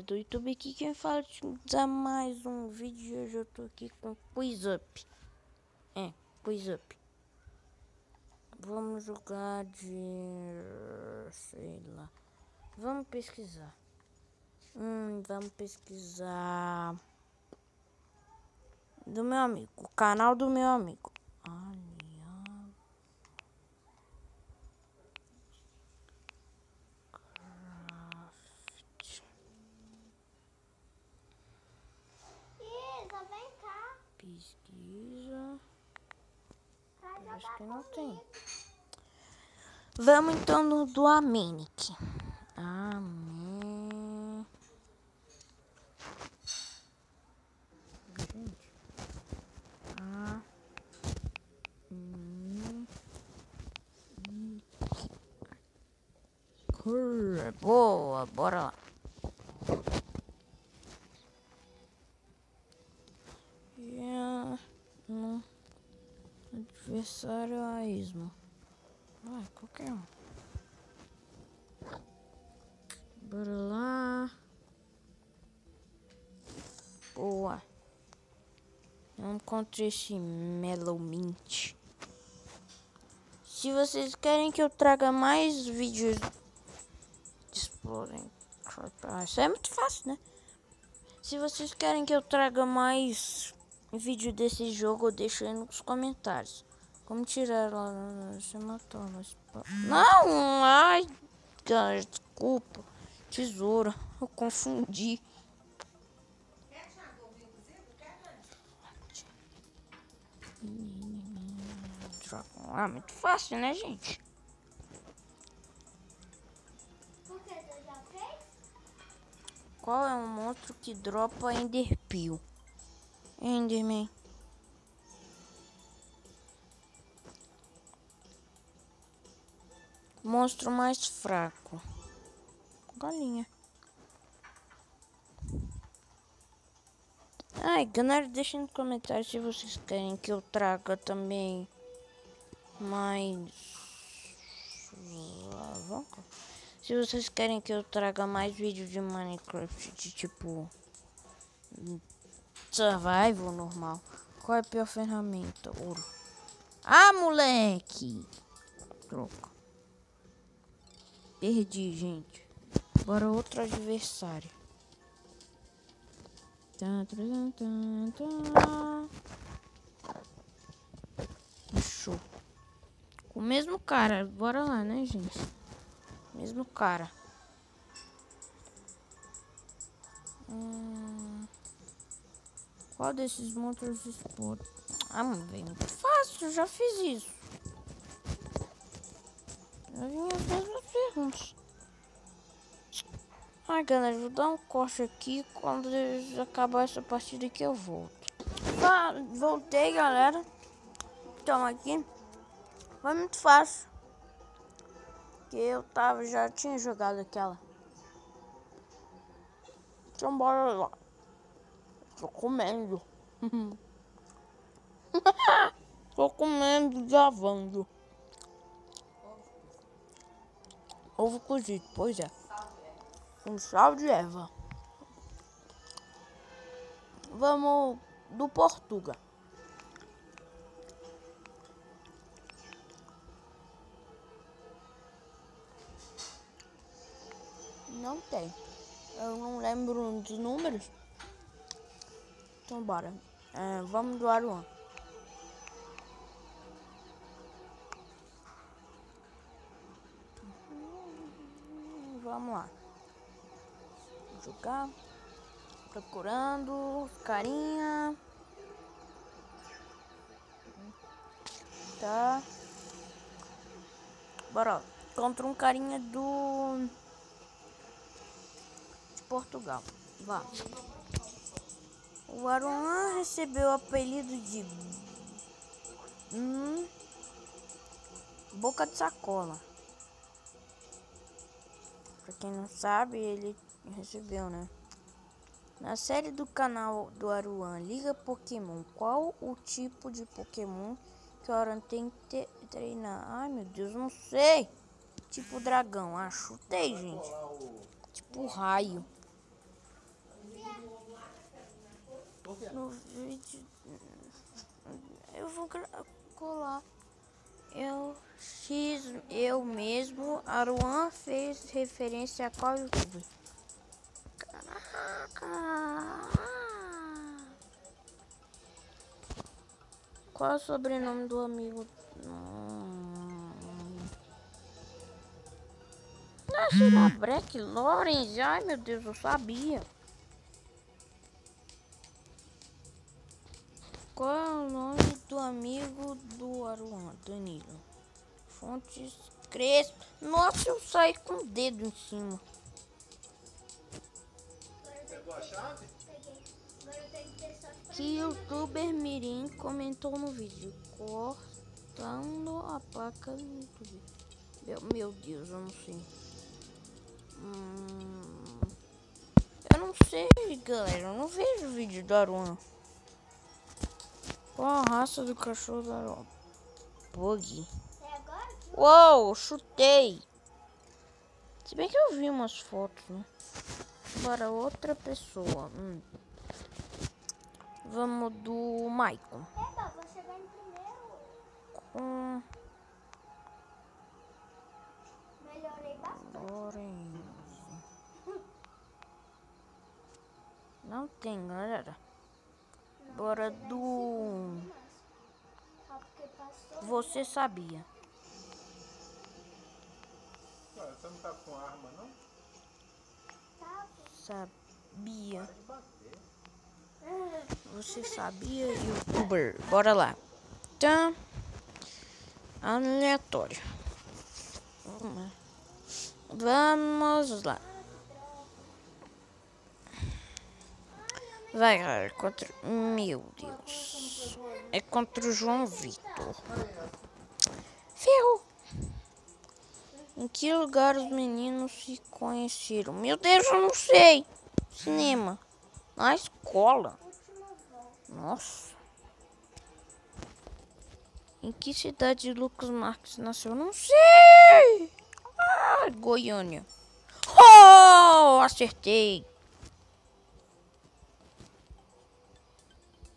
Do YouTube aqui, quem fala de dar mais um vídeo. Hoje eu tô aqui com Quiz Up. Quiz Up. Vamos jogar de... sei lá. Vamos pesquisar. Vamos pesquisar... do meu amigo. O canal do meu amigo. Vem cá. Pesquisa. Acho que não tem. Vamos então no do Amenic. Boa, bora lá. Adversário a ismo. Vai, qualquer um. Bora lá. Boa. Vamos contra esse Mellow Mint. Se vocês querem que eu traga mais vídeos de Exploring, isso é muito fácil, né? Se vocês querem que eu traga mais vídeo desse jogo, deixa aí nos comentários. Como tirar ela? Você matou ela. Não! Ai, cara, desculpa. Tesoura. Eu confundi. Muito fácil, né, gente? Por que você já fez? Qual é um monstro que dropa Enderpeel? Enderman. Monstro mais fraco. Galinha. Ai, galera, deixem nos comentários se vocês querem que eu traga também mais... se vocês querem que eu traga mais vídeos de Minecraft, de tipo... survival normal. Qual é a pior ferramenta? Ouro. Ah, moleque! Troca. Perdi, gente. Bora outro adversário. Show. O mesmo cara. Bora lá, né, gente? Mesmo cara. Qual desses monstros explode? Velho, muito fácil. Eu já fiz isso. Já vim as mesmas perguntas. Ai, galera, vou dar um corte aqui. Quando acabar essa partida aqui, eu volto. Voltei, galera. Então, aqui foi muito fácil. Que eu já tinha jogado aquela. Então, bora lá. Tô comendo. Tô comendo, gravando. Ovo cozido, pois é. Com sal de erva. Vamos do Portugal. Não tem. Eu não lembro dos números. Então bora. Vamos do Aruan. Vamos lá. Jogar. Procurando. Carinha. Tá. Bora. Contra um carinha de Portugal. Vá. O Aruan recebeu o apelido de Boca de Sacola. Pra quem não sabe, ele recebeu, né? Na série do canal do Aruan Liga Pokémon, qual o tipo de Pokémon que o Aruan tem que treinar? Ai, meu Deus, não sei. Tipo dragão. Chutei, gente. Tipo raio. no vídeo. Eu vou colar. Eu mesmo, Aruan fez referência a qual YouTube? Caraca! Qual é o sobrenome do amigo? Não, será Black Lawrence? Ai meu Deus, eu sabia. Qual é o nome do amigo do Aruan? Danilo. Fontes Crespo. Nossa, eu saí com o dedo em cima. Pegou a chave? Peguei. Agora eu tenho que ter sorte pra Que youtuber mirim comentou no vídeo cortando a placa do YouTube. Meu Deus, eu não sei. Eu não sei, galera. Eu não vejo vídeo do Aruan. Qual a raça do cachorro do Aruan? Pug. É agora? Uou, chutei. Se bem que eu vi umas fotos, né? Para outra pessoa. Vamos do Maicon. Eba, você vai em primeiro. Com Melhorei bastante. Lorenzo. Não tem, galera. Bora do... Ah, porque passou. Você sabia. Ué, você não tá com arma, não? Tá. Sabia. Pode bater. Você sabia, youtuber? Bora lá. Tá. Aleatório. Vamos lá. Vai, galera. Contra... Meu Deus. É contra o João Vitor. Ferrou. Em que lugar os meninos se conheceram? Meu Deus, eu não sei. Cinema. Na escola. Nossa. Em que cidade Lucas Marques nasceu? Não sei. Ah, Goiânia. Oh, acertei.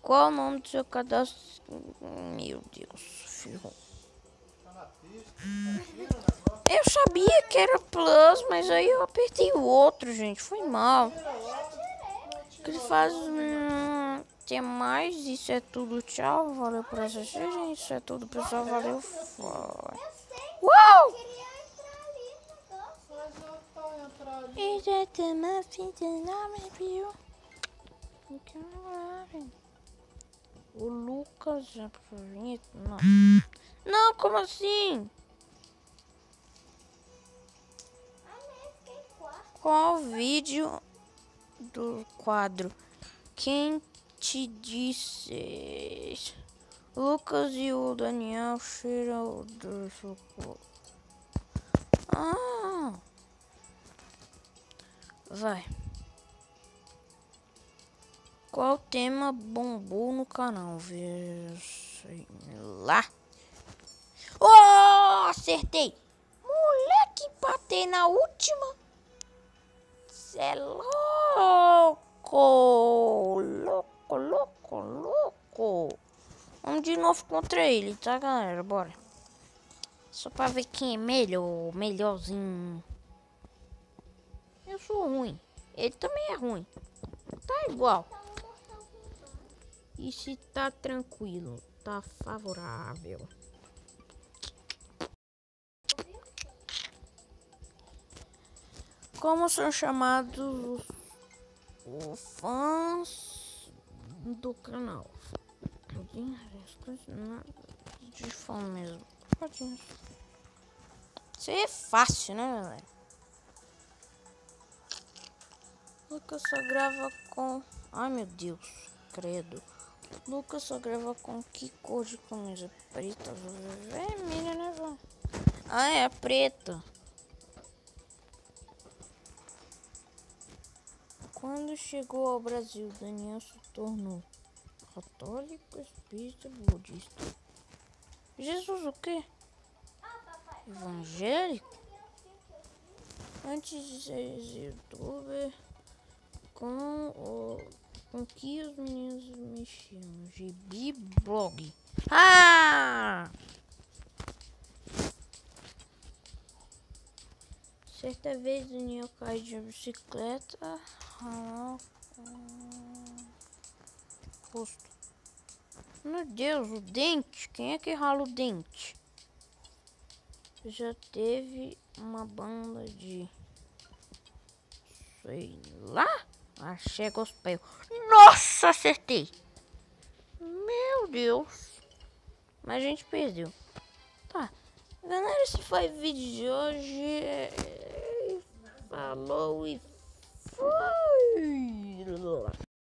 Qual o nome do seu cadastro? Meu Deus, ferrou. Tá na pista. Atira na próxima. Eu sabia que era plus, mas aí eu apertei o outro, gente. Foi mal. Que ele faz... tem mais. Isso é tudo. Tchau. Valeu por assistir, gente. Isso é tudo, pessoal. Valeu. Foi. Eu sei. Uau! Eu queria entrar ali no negócio. Mas eu tô entrando. E já tem uma fita enorme, viu? O Lucas já vinha. Não. Não, como assim? Ah, nem fiquei em quarto. Qual vídeo do quadro? Quem te disse? Lucas e o Daniel cheiram do socorro. Ah! Vai. Qual tema bombou no canal? Sei lá. Oh, acertei! Moleque, batei na última. Cê é louco! Louco, louco, louco. Vamos de novo contra ele, tá, galera? Bora. Só pra ver quem é melhor, melhorzinho. Eu sou ruim. Ele também é ruim. Tá igual. E se tá tranquilo, tá favorável. Como são chamados os fãs do canal? De fã mesmo. Isso aí é fácil, né, galera? Lucas só grava com... Ai, meu Deus, credo. Lucas só grava com que cor de camisa? Preta, vermelha, né, velho? Ah, é a preta. Quando chegou ao Brasil, Daniel se tornou católico, espírita, budista. Jesus o quê? Evangélico? Antes de ser youtuber, com o Com que os meninos mexiam? Gibi blog. Ah! Certa vez o Daniel caiu de bicicleta. Rosto. Meu Deus, o dente. Quem é que rala o dente? Já teve uma banda de... sei lá. Achei gospel. Nossa, acertei. Meu Deus. Mas a gente perdeu. Tá. Galera, esse foi o vídeo de hoje. Falou e fui.